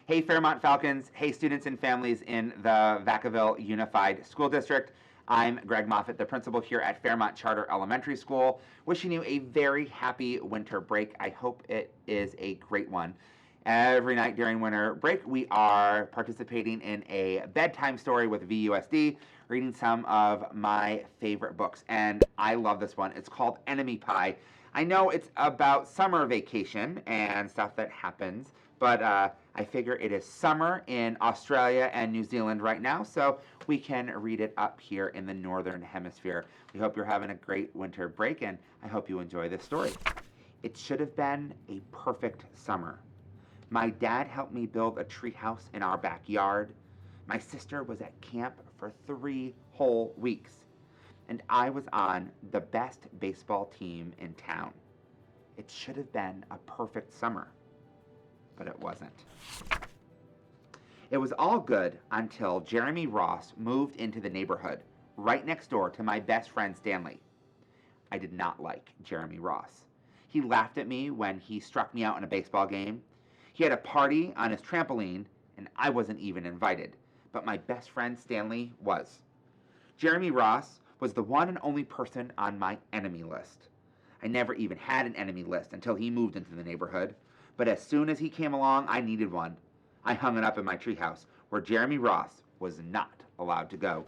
Hey, Fairmont Falcons. Hey, students and families in the Vacaville Unified School District. I'm Greg Moffitt, the principal here at Fairmont Charter Elementary School, wishing you a very happy winter break. I hope it is a great one. Every night during winter break, we are participating in a bedtime story with VUSD, reading some of my favorite books, and I love this one. It's called Enemy Pie. I know it's about summer vacation and stuff that happens, but I figure it is summer in Australia and New Zealand right now, so we can read it up here in the Northern Hemisphere. We hope you're having a great winter break, and I hope you enjoy this story. It should have been a perfect summer. My dad helped me build a treehouse in our backyard. My sister was at camp for 3 whole weeks, and I was on the best baseball team in town. It should have been a perfect summer, but it wasn't. It was all good until Jeremy Ross moved into the neighborhood right next door to my best friend Stanley. I did not like Jeremy Ross. He laughed at me when he struck me out in a baseball game. He had a party on his trampoline, and I wasn't even invited, but my best friend Stanley was. Jeremy Ross was the one and only person on my enemy list. I never even had an enemy list until he moved into the neighborhood, but as soon as he came along, I needed one. I hung it up in my treehouse, where Jeremy Ross was not allowed to go.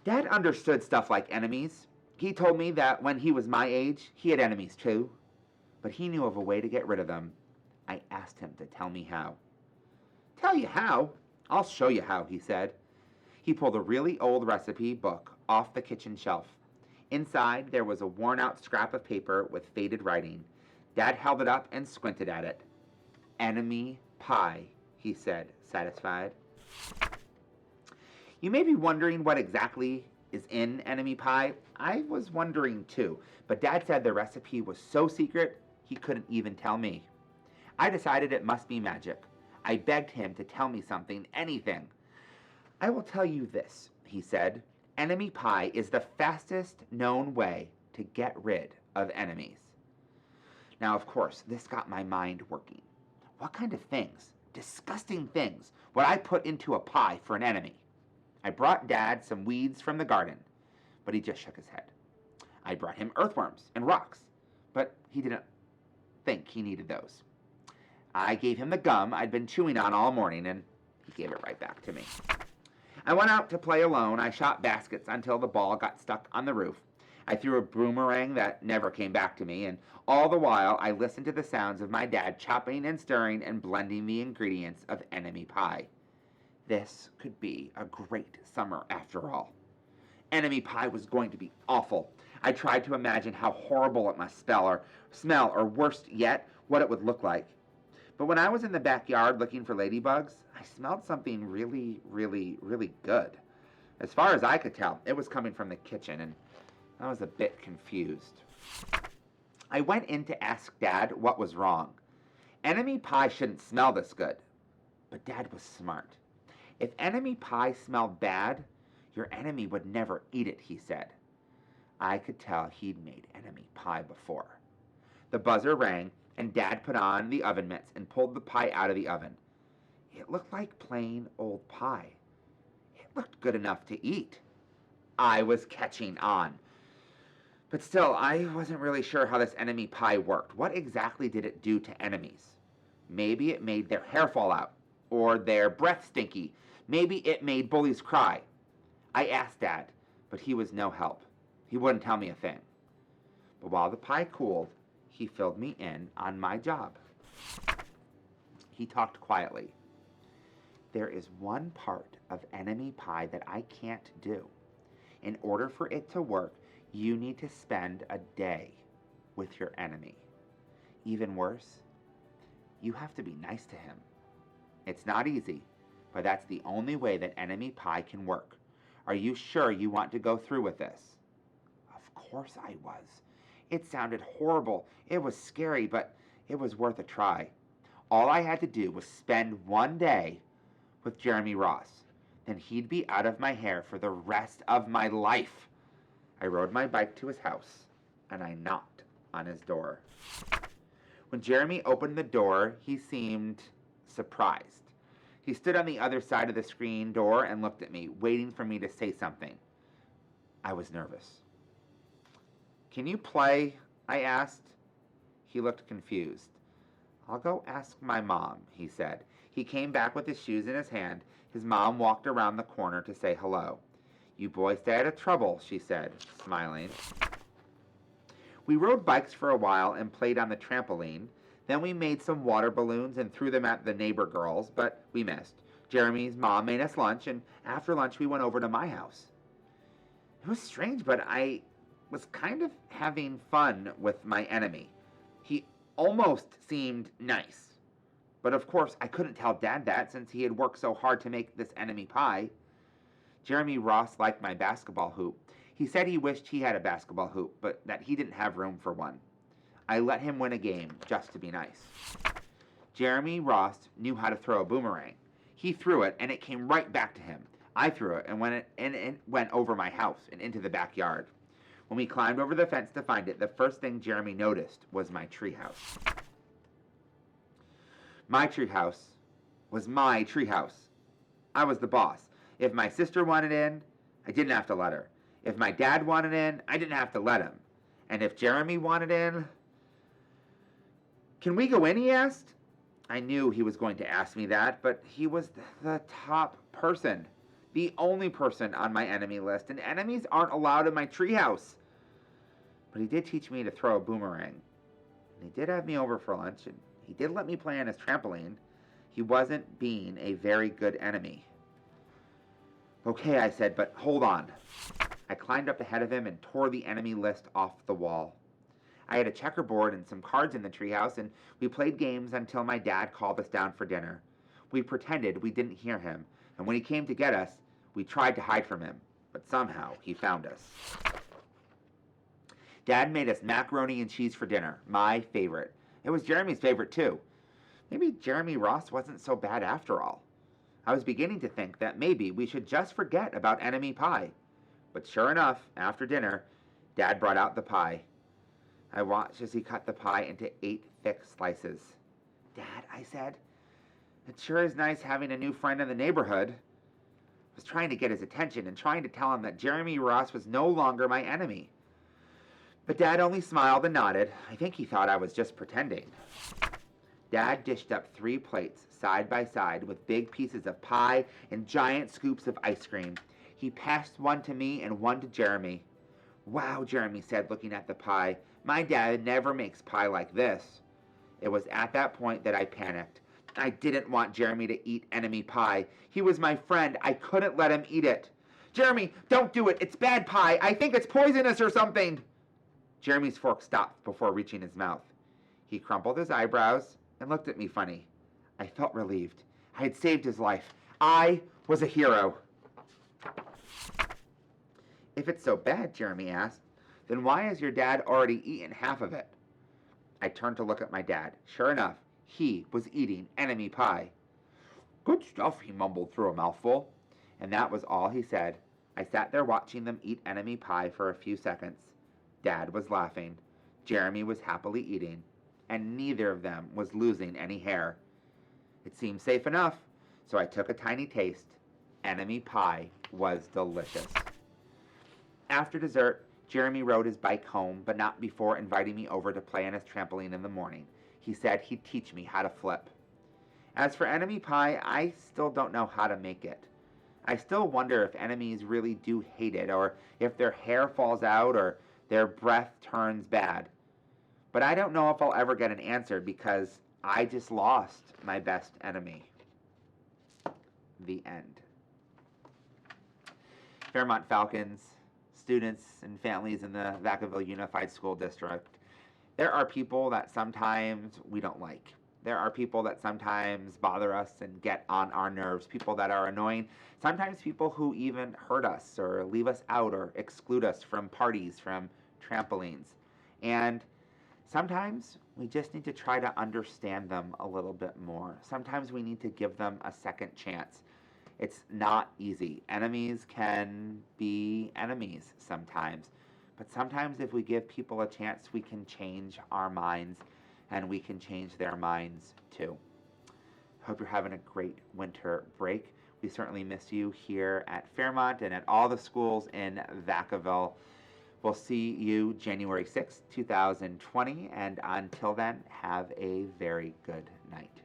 Dad understood stuff like enemies. He told me that when he was my age, he had enemies too, but he knew of a way to get rid of them. I asked him to tell me how. Tell you how? I'll show you how, he said. He pulled a really old recipe book off the kitchen shelf. Inside, there was a worn-out scrap of paper with faded writing. Dad held it up and squinted at it. Enemy pie, he said, satisfied. You may be wondering what exactly is in enemy pie. I was wondering too, but Dad said the recipe was so secret he couldn't even tell me. I decided it must be magic. I begged him to tell me something, anything. I will tell you this, he said. Enemy pie is the fastest known way to get rid of enemies. Now, of course, this got my mind working. What kind of things, disgusting things, would I put into a pie for an enemy? I brought Dad some weeds from the garden, but he just shook his head. I brought him earthworms and rocks, but he didn't think he needed those. I gave him the gum I'd been chewing on all morning, and he gave it right back to me. I went out to play alone. I shot baskets until the ball got stuck on the roof. I threw a boomerang that never came back to me, and all the while I listened to the sounds of my dad chopping and stirring and blending the ingredients of enemy pie. This could be a great summer after all. Enemy pie was going to be awful. I tried to imagine how horrible it must smell, or worse yet, what it would look like. But when I was in the backyard looking for ladybugs, I smelled something really, really, really good. As far as I could tell, it was coming from the kitchen, and I was a bit confused. I went in to ask Dad what was wrong. Enemy pie shouldn't smell this good. But Dad was smart. If enemy pie smelled bad, your enemy would never eat it, he said. I could tell he'd made enemy pie before. The buzzer rang, and Dad put on the oven mitts and pulled the pie out of the oven. It looked like plain old pie. It looked good enough to eat. I was catching on. But still, I wasn't really sure how this enemy pie worked. What exactly did it do to enemies? Maybe it made their hair fall out, or their breath stinky. Maybe it made bullies cry. I asked Dad, but he was no help. He wouldn't tell me a thing. But while the pie cooled, he filled me in on my job. He talked quietly. There is one part of enemy pie that I can't do. In order for it to work, you need to spend a day with your enemy. Even worse, you have to be nice to him. It's not easy, but that's the only way that enemy pie can work. Are you sure you want to go through with this? Of course I was. It sounded horrible. It was scary, but it was worth a try. All I had to do was spend one day with Jeremy Ross. Then he'd be out of my hair for the rest of my life. I rode my bike to his house, and I knocked on his door. When Jeremy opened the door, he seemed surprised. He stood on the other side of the screen door and looked at me, waiting for me to say something. I was nervous. "Can you play?" I asked. He looked confused. "I'll go ask my mom," he said. He came back with his shoes in his hand. His mom walked around the corner to say hello. "You boys stay out of trouble," she said, smiling. We rode bikes for a while and played on the trampoline. Then we made some water balloons and threw them at the neighbor girls, but we missed. Jeremy's mom made us lunch, and after lunch we went over to my house. It was strange, but I was kind of having fun with my enemy. He almost seemed nice. But of course, I couldn't tell Dad that since he had worked so hard to make this enemy pie. Jeremy Ross liked my basketball hoop. He said he wished he had a basketball hoop, but that he didn't have room for one. I let him win a game just to be nice. Jeremy Ross knew how to throw a boomerang. He threw it, and it came right back to him. I threw it, and it went over my house and into the backyard. When we climbed over the fence to find it, the first thing Jeremy noticed was my treehouse. My treehouse was my treehouse. I was the boss. If my sister wanted in, I didn't have to let her. If my dad wanted in, I didn't have to let him. And if Jeremy wanted in... "Can we go in?" he asked. I knew he was going to ask me that, but he was the top person. The only person on my enemy list, and enemies aren't allowed in my treehouse. But he did teach me to throw a boomerang. And he did have me over for lunch, and he did let me play on his trampoline. He wasn't being a very good enemy. "Okay," I said, "but hold on." I climbed up ahead of him and tore the enemy list off the wall. I had a checkerboard and some cards in the treehouse, and we played games until my dad called us down for dinner. We pretended we didn't hear him, and when he came to get us, we tried to hide from him, but somehow he found us. Dad made us macaroni and cheese for dinner, my favorite. It was Jeremy's favorite too. Maybe Jeremy Ross wasn't so bad after all. I was beginning to think that maybe we should just forget about enemy pie. But sure enough, after dinner, Dad brought out the pie. I watched as he cut the pie into 8 thick slices. "Dad," I said, "it sure is nice having a new friend in the neighborhood." I was trying to get his attention and trying to tell him that Jeremy Ross was no longer my enemy. But Dad only smiled and nodded. I think he thought I was just pretending. Dad dished up 3 plates side by side with big pieces of pie and giant scoops of ice cream. He passed one to me and one to Jeremy. "Wow," Jeremy said, looking at the pie. "My dad never makes pie like this." It was at that point that I panicked. I didn't want Jeremy to eat enemy pie. He was my friend. I couldn't let him eat it. "Jeremy, don't do it. It's bad pie. I think it's poisonous or something." Jeremy's fork stopped before reaching his mouth. He crumpled his eyebrows and looked at me funny. I felt relieved. I had saved his life. I was a hero. "If it's so bad," Jeremy asked, "then why has your dad already eaten half of it?" I turned to look at my dad. Sure enough, he was eating enemy pie. "Good stuff," he mumbled through a mouthful. And that was all he said. I sat there watching them eat enemy pie for a few seconds. Dad was laughing. Jeremy was happily eating. And neither of them was losing any hair. It seemed safe enough, so I took a tiny taste. Enemy pie was delicious. After dessert, Jeremy rode his bike home, but not before inviting me over to play on his trampoline in the morning. He said he'd teach me how to flip. As for enemy pie, I still don't know how to make it. I still wonder if enemies really do hate it, or if their hair falls out, or their breath turns bad. But I don't know if I'll ever get an answer because I just lost my best enemy. The end. Fairmont Falcons, students and families in the Vacaville Unified School District. There are people that sometimes we don't like. There are people that sometimes bother us and get on our nerves, people that are annoying, sometimes people who even hurt us or leave us out or exclude us from parties, from trampolines. And sometimes we just need to try to understand them a little bit more. Sometimes we need to give them a second chance. It's not easy. Enemies can be enemies sometimes. But sometimes if we give people a chance, we can change our minds and we can change their minds too. Hope you're having a great winter break. We certainly miss you here at Fairmont and at all the schools in Vacaville. We'll see you January 6th, 2020, and until then, have a very good night.